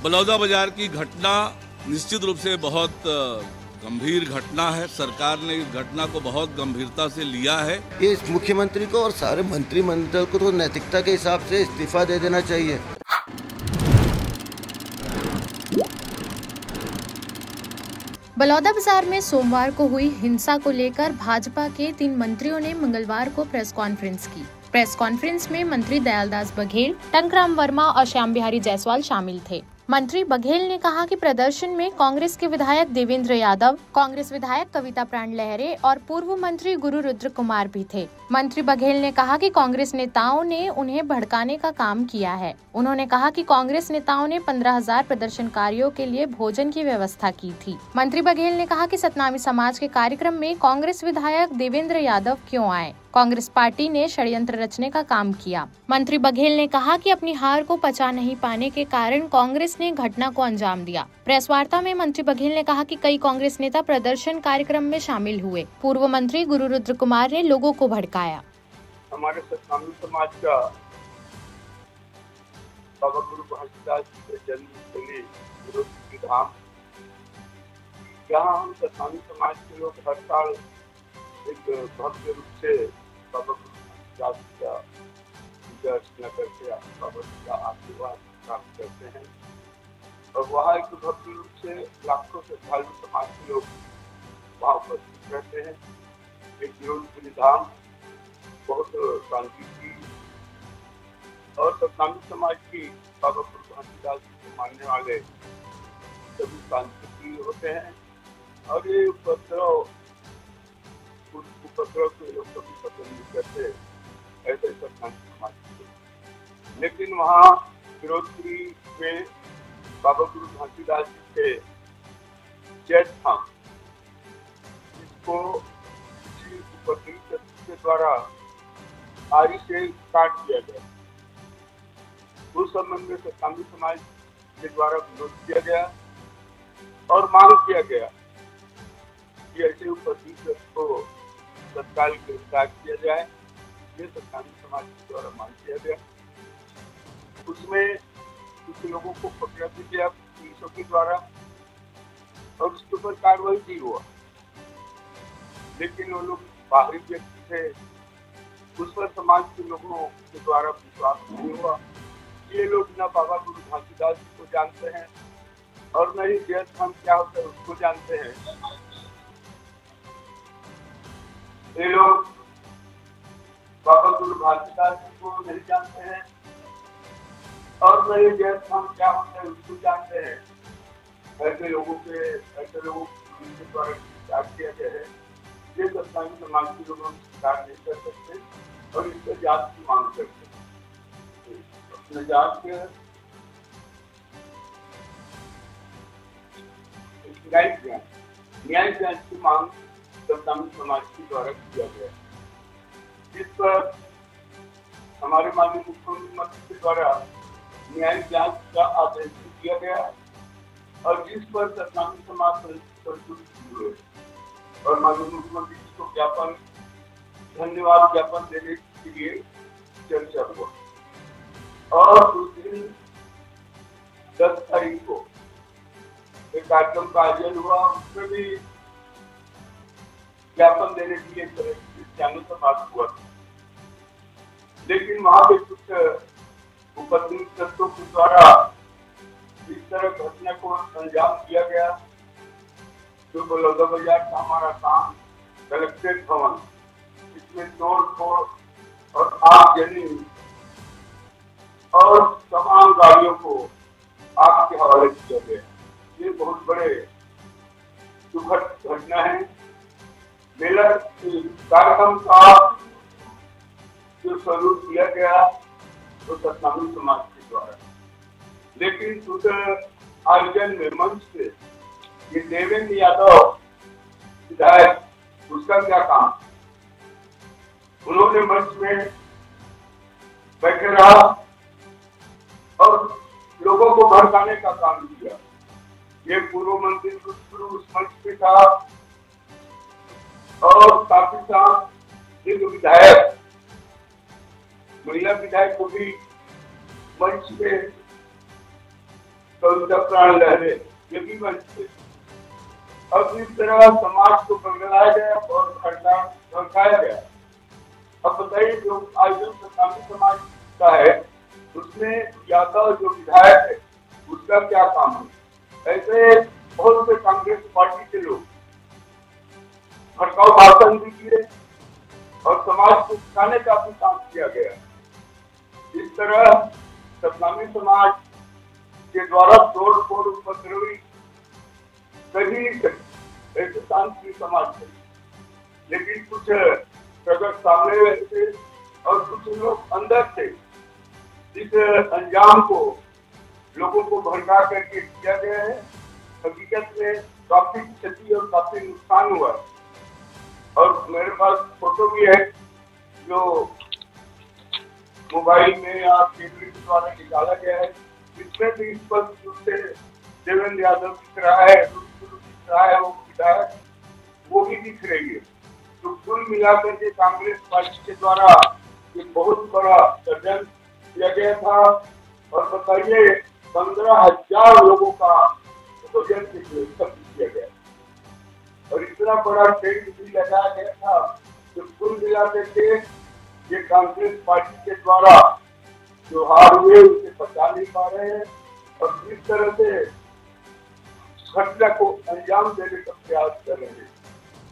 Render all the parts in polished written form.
बलौदा बाजार की घटना निश्चित रूप से बहुत गंभीर घटना है। सरकार ने इस घटना को बहुत गंभीरता से लिया है। ये मुख्यमंत्री को और सारे मंत्रिमंडल को तो नैतिकता के हिसाब से इस्तीफा दे देना चाहिए। बलौदा बाजार में सोमवार को हुई हिंसा को लेकर भाजपा के 3 मंत्रियों ने मंगलवार को प्रेस कॉन्फ्रेंस की। प्रेस कॉन्फ्रेंस में मंत्री दयालदास बघेल, टंकराम वर्मा और श्याम बिहारी जायसवाल शामिल थे। मंत्री बघेल ने कहा कि प्रदर्शन में कांग्रेस के विधायक देवेंद्र यादव, कांग्रेस विधायक कविता प्राण लहरे और पूर्व मंत्री गुरु रुद्र कुमार भी थे। मंत्री बघेल ने कहा कि कांग्रेस नेताओं ने उन्हें भड़काने का काम किया है। उन्होंने कहा कि कांग्रेस नेताओं ने 15,000 प्रदर्शनकारियों के लिए भोजन की व्यवस्था की थी। मंत्री बघेल ने कहा कि सतनामी समाज के कार्यक्रम में कांग्रेस विधायक देवेंद्र यादव क्यों आए? कांग्रेस पार्टी ने षड्यंत्र रचने का काम किया। मंत्री बघेल ने कहा कि अपनी हार को पचा नहीं पाने के कारण कांग्रेस ने घटना को अंजाम दिया। प्रेस वार्ता में मंत्री बघेल ने कहा कि कई कांग्रेस नेता प्रदर्शन कार्यक्रम में शामिल हुए। पूर्व मंत्री गुरु रुद्र कुमार ने लोगों को भड़काया। हमारे सतनामी समाज का बाबा गुरु घासीदास जी के जन्मस्थली विरोधी धाम, जहाँ हम सतनामी समाज के लोग हर साल एक भव्य रूप से बाबा गुरु घासीदास जी का पूजा अर्चना करके बाबा जी का आशीर्वाद प्राप्त करते हैं। और वहाँ एक भव्य रूप से लाखों श्रद्धालु समाज के लोग वहाँ उपस्थित रहते हैं। एक विरोधी धाम बहुत शांति की और सतनामी समाज की बाबा गुरु घासीदास जी को मानने वाले सभी शांति की होते हैं। और ये उपद्रव के लोग कभी पसंद नहीं करते, ऐसे सतनामी समाज के। लेकिन वहाँ विरोधी में बाबा गुरु घासीदास जी के जैत धाम, जिसको किसी उपद्रवी के द्वारा आरी से काट दिया गया, उस संबंध में सतनामी समाज के द्वारा विरोध किया गया और मांग किया गया कि ऐसे उपद्रवी को तत्काल गिरफ्तार किया जाए। ये सतनामी समाज के द्वारा मांग किया गया। उसमें कुछ लोगों को पकड़ा भी गया पुलिसों के द्वारा और उसके ऊपर कार्रवाई भी हुआ। लेकिन वो लोग बाहरी व्यक्ति थे, उस पर समाज के लोगों के द्वारा विश्वास नहीं हुआ। ये लोग न बाबा गुरु घासीदास जी को जानते हैं और न ही जैत धाम क्या होता है उसको जानते हैं। ये लोग बाबा गुरु घासीदास जी को नहीं जानते हैं और न ही जैत धाम क्या होता है उसको जानते हैं। ऐसे लोगों को के द्वारा गिरफ्तार किया गया है। ये सतनामी समाज के लोगों को स्वीकार नहीं कर सकते और इससे जांच की मांग करते हैं। अपने जांच के न्याय जांच की मांग सतनामी समाज के द्वारा किया गया, जिस पर हमारे माननीय मुख्यमंत्री के द्वारा न्याय जांच का आदेश दिया गया और जिस पर सतनामी समाज संतुष्ट हुए और माननीय मुख्यमंत्री जी को ज्ञापन, धन्यवाद ज्ञापन देने के लिए चर्चा हुआ। और उस दिन 10 तारीख को एक कार्यक्रम का आयोजन हुआ, उसमें भी ज्ञापन देने के लिए चैनल से बात हुआ। लेकिन वहां पे कुछ उपद्रवी तत्वों के द्वारा इस तरह घटना को अंजाम दिया गया। जो बलौदा बाजार का हमारा काम कलेक्ट्रेट भवन, इसमें तोड़ फोड़ और आगजनी और तमाम गाड़ियों को आग के हवाले किया गया। ये बहुत बड़े दुखद घटना है। मेला कार्यक्रम का जो स्वरूप दिया गया तो सतनामी समाज के द्वारा, लेकिन उस आयोजन में मंच से ये देवेंद्र यादव विधायक, उसका क्या काम? उन्होंने मंच में बैठे रहा और लोगों को भड़काने का काम किया। ये पूर्व मंत्री उस मंच पे था और काफी साथ एक विधायक, महिला विधायक को भी मंच पे कविता प्राण लहरे, ये भी मंच थे। अब इस तरह समाज को बदलाया गया और भड़काया गया। अब बताइए, जो आयोजन सत्नामी समाज का है, उसमें यादव जो विधायक है उसका क्या काम है? ऐसे बहुत से कांग्रेस पार्टी के लोग भड़काऊ भाषण भी किए और समाज को सिखाने का भी काम किया गया। इस तरह सतनामी समाज के द्वारा तोड़ फोड़ उपद्रवी सही ऐसे शांति समाज थे, लेकिन कुछ प्रगट सामने रहे थे और कुछ लोग अंदर थे। इस अंजाम को लोगों को भड़का करके किया गया है। हकीकत में काफी क्षति और काफी नुकसान हुआ। और मेरे पास फोटो भी है जो मोबाइल में या टीवी के द्वारा निकाला गया है, जिसमें भी स्पष्ट रूप से देवेंद्र यादव दिख रहा है, दिख रहा है, वो विधायक वो भी दिख रही है। तो कुल मिलाकर के कांग्रेस पार्टी के द्वारा ये बहुत बड़ा षड्यंत्र किया गया था। और बताइए, 15,000 लोगों का भोजन किया गया और इतना बड़ा टेंट भी लगाया गया था। तो कुल मिलाकर के ये कांग्रेस पार्टी के द्वारा जो हार हुए उसे बचा नहीं पा रहे हैं और इस तरह से घटना को अंजाम देने का प्रयास कर रहे हैं।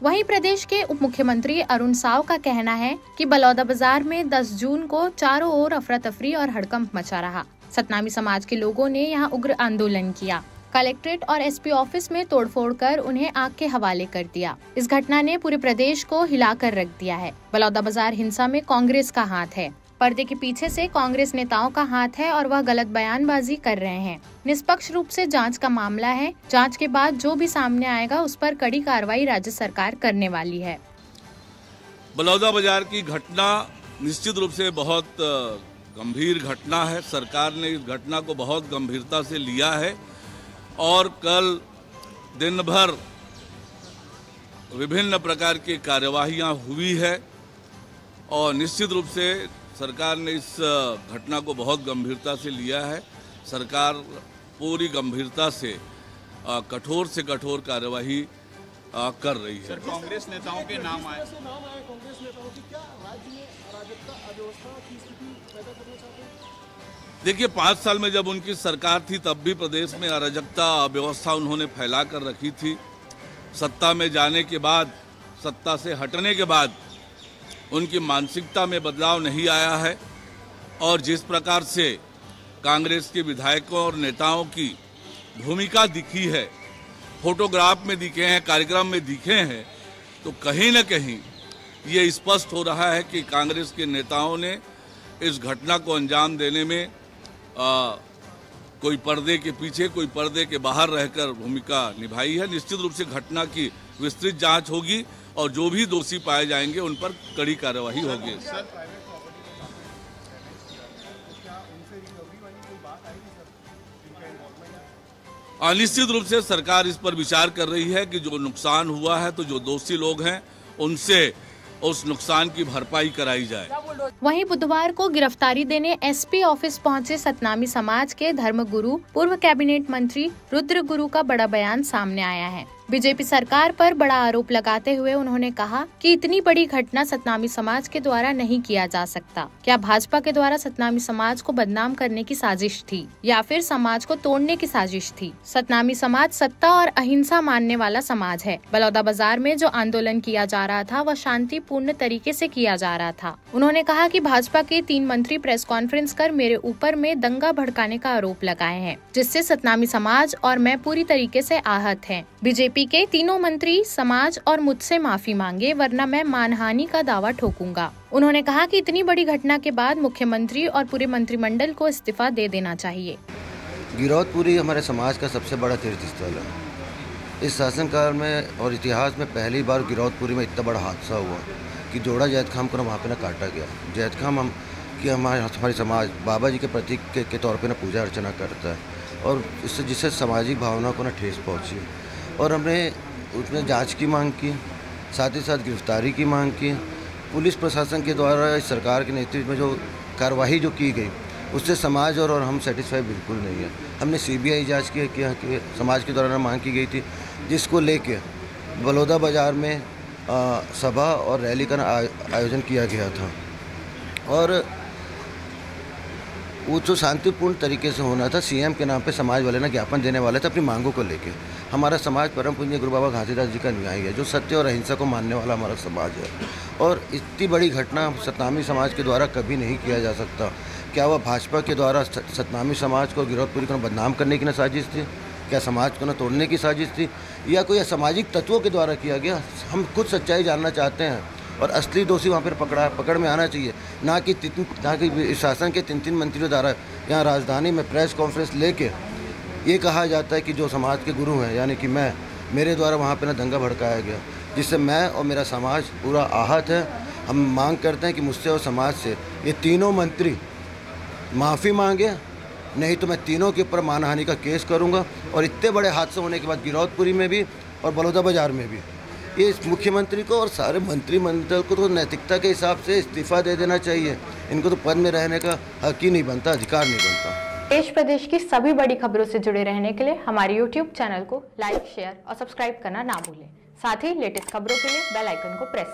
वहीं प्रदेश के उप मुख्यमंत्री अरुण साव का कहना है कि बलौदा बाजार में 10 जून को चारों ओर अफरा तफरी और हड़कंप मचा रहा। सतनामी समाज के लोगों ने यहां उग्र आंदोलन किया, कलेक्ट्रेट और एसपी ऑफिस में तोड़फोड़ कर उन्हें आग के हवाले कर दिया। इस घटना ने पूरे प्रदेश को हिलाकर रख दिया है। बलौदा बाजार हिंसा में कांग्रेस का हाथ है। पर्दे के पीछे से कांग्रेस नेताओं का हाथ है और वह गलत बयानबाजी कर रहे हैं। निष्पक्ष रूप से जांच का मामला है। जांच के बाद जो भी सामने आएगा उस पर कड़ी कार्रवाई राज्य सरकार करने वाली है। बलौदा बाजार की घटना निश्चित रूप से बहुत गंभीर घटना है। सरकार ने इस घटना को बहुत गंभीरता से लिया है और कल दिन भर विभिन्न प्रकार की कार्यवाहियां हुई है और निश्चित रूप से सरकार ने इस घटना को बहुत गंभीरता से लिया है। सरकार पूरी गंभीरता से कठोर से कठोर कार्यवाही कर रही है। सर, कांग्रेस नेताओं के नाम आए। कांग्रेस नेताओं की क्या राज्य में अराजकता अव्यवस्था की स्थिति पैदा करना चाहते हैं? देखिए, 5 साल में जब उनकी सरकार थी तब भी प्रदेश में अराजकता अव्यवस्था उन्होंने फैला कर रखी थी। सत्ता में जाने के बाद, सत्ता से हटने के बाद उनकी मानसिकता में बदलाव नहीं आया है और जिस प्रकार से कांग्रेस के विधायकों और नेताओं की भूमिका दिखी है, फोटोग्राफ में दिखे हैं, कार्यक्रम में दिखे हैं, तो कहीं न कहीं ये स्पष्ट हो रहा है कि कांग्रेस के नेताओं ने इस घटना को अंजाम देने में कोई पर्दे के पीछे, कोई पर्दे के बाहर रहकर भूमिका निभाई है। निश्चित रूप से घटना की विस्तृत जांच होगी और जो भी दोषी पाए जाएंगे उन पर कड़ी कार्यवाही होगी। निश्चित रूप से सरकार इस पर विचार कर रही है कि जो नुकसान हुआ है तो जो दोषी लोग हैं उनसे उस नुकसान की भरपाई कराई जाए। वहीं बुधवार को गिरफ्तारी देने एसपी ऑफिस पहुंचे सतनामी समाज के धर्मगुरु पूर्व कैबिनेट मंत्री रुद्र गुरु का बड़ा बयान सामने आया है। बीजेपी सरकार पर बड़ा आरोप लगाते हुए उन्होंने कहा कि इतनी बड़ी घटना सतनामी समाज के द्वारा नहीं किया जा सकता। क्या भाजपा के द्वारा सतनामी समाज को बदनाम करने की साजिश थी या फिर समाज को तोड़ने की साजिश थी? सतनामी समाज सत्ता और अहिंसा मानने वाला समाज है। बलौदा बाजार में जो आंदोलन किया जा रहा था वह शांतिपूर्ण तरीके से किया जा रहा था। उन्होंने कहा कि भाजपा के 3 मंत्री प्रेस कॉन्फ्रेंस कर मेरे ऊपर में दंगा भड़काने का आरोप लगाए हैं, जिससे सतनामी समाज और मैं पूरी तरीके से आहत हैं। बीजेपी के तीनों मंत्री समाज और मुझसे माफी मांगे, वरना मैं मानहानि का दावा ठोकूंगा। उन्होंने कहा कि इतनी बड़ी घटना के बाद मुख्यमंत्री और पूरे मंत्रिमंडल को इस्तीफा दे देना चाहिए। गिरौदपुरी हमारे समाज का सबसे बड़ा तीर्थ स्थल है। इस शासनकाल में और इतिहास में पहली बार गिरौदपुरी में इतना बड़ा हादसा हुआ कि जोड़ा जैद खाम को वहाँ पे ना काटा गया। जैद खाम हमारे समाज बाबा जी के प्रतीक के तौर पे ना पूजा अर्चना करता है और इससे जिससे सामाजिक भावना को ना ठेस पहुँची और हमने उसमें जांच की मांग की, साथ ही साथ गिरफ्तारी की मांग की। पुलिस प्रशासन के द्वारा इस सरकार के नेतृत्व में जो कार्रवाई जो की गई उससे समाज और हम सेटिस्फाई बिल्कुल नहीं है। हमने CBI जांच की समाज के दौरान मांग की गई थी, जिसको लेके बलौदा बाज़ार में सभा और रैली का आयोजन किया गया था और वो जो शांतिपूर्ण तरीके से होना था। CM के नाम पे समाज वाले ना ज्ञापन देने वाले थे अपनी मांगों को लेके। हमारा समाज परम पूज्य गुरु बाबा घासीदास जी का अनुयायी है, जो सत्य और अहिंसा को मानने वाला हमारा समाज है और इतनी बड़ी घटना सतनामी समाज के द्वारा कभी नहीं किया जा सकता। क्या वह भाजपा के द्वारा सतनामी समाज को गिरफ्तारी को बदनाम करने की ना साजिश थी? क्या समाज को न तोड़ने की साजिश थी या कोई असामाजिक तत्वों के द्वारा किया गया? हम खुद सच्चाई जानना चाहते हैं और असली दोषी वहाँ पर पकड़ में आना चाहिए, ना कि शासन के 3 मंत्रियों द्वारा यहाँ राजधानी में प्रेस कॉन्फ्रेंस लेके ये कहा जाता है कि जो समाज के गुरु हैं यानी कि मेरे द्वारा वहाँ पे ना दंगा भड़काया गया, जिससे मैं और मेरा समाज पूरा आहत है। हम मांग करते हैं कि मुझसे और समाज से ये तीनों मंत्री माफ़ी मांगे, नहीं तो मैं तीनों के ऊपर मानहानि का केस करूँगा। और इतने बड़े हादसे होने के बाद गिरौदपुरी में भी और बलौदा बाज़ार में भी ये मुख्यमंत्री को और सारे मंत्रिमंडल को तो नैतिकता के हिसाब से इस्तीफा दे देना चाहिए। इनको तो पद में रहने का हक ही नहीं बनता, अधिकार नहीं बनता। देश प्रदेश की सभी बड़ी खबरों से जुड़े रहने के लिए हमारे YouTube चैनल को लाइक, शेयर और सब्सक्राइब करना ना भूलें। साथ ही लेटेस्ट खबरों के लिए बेल आइकन को प्रेस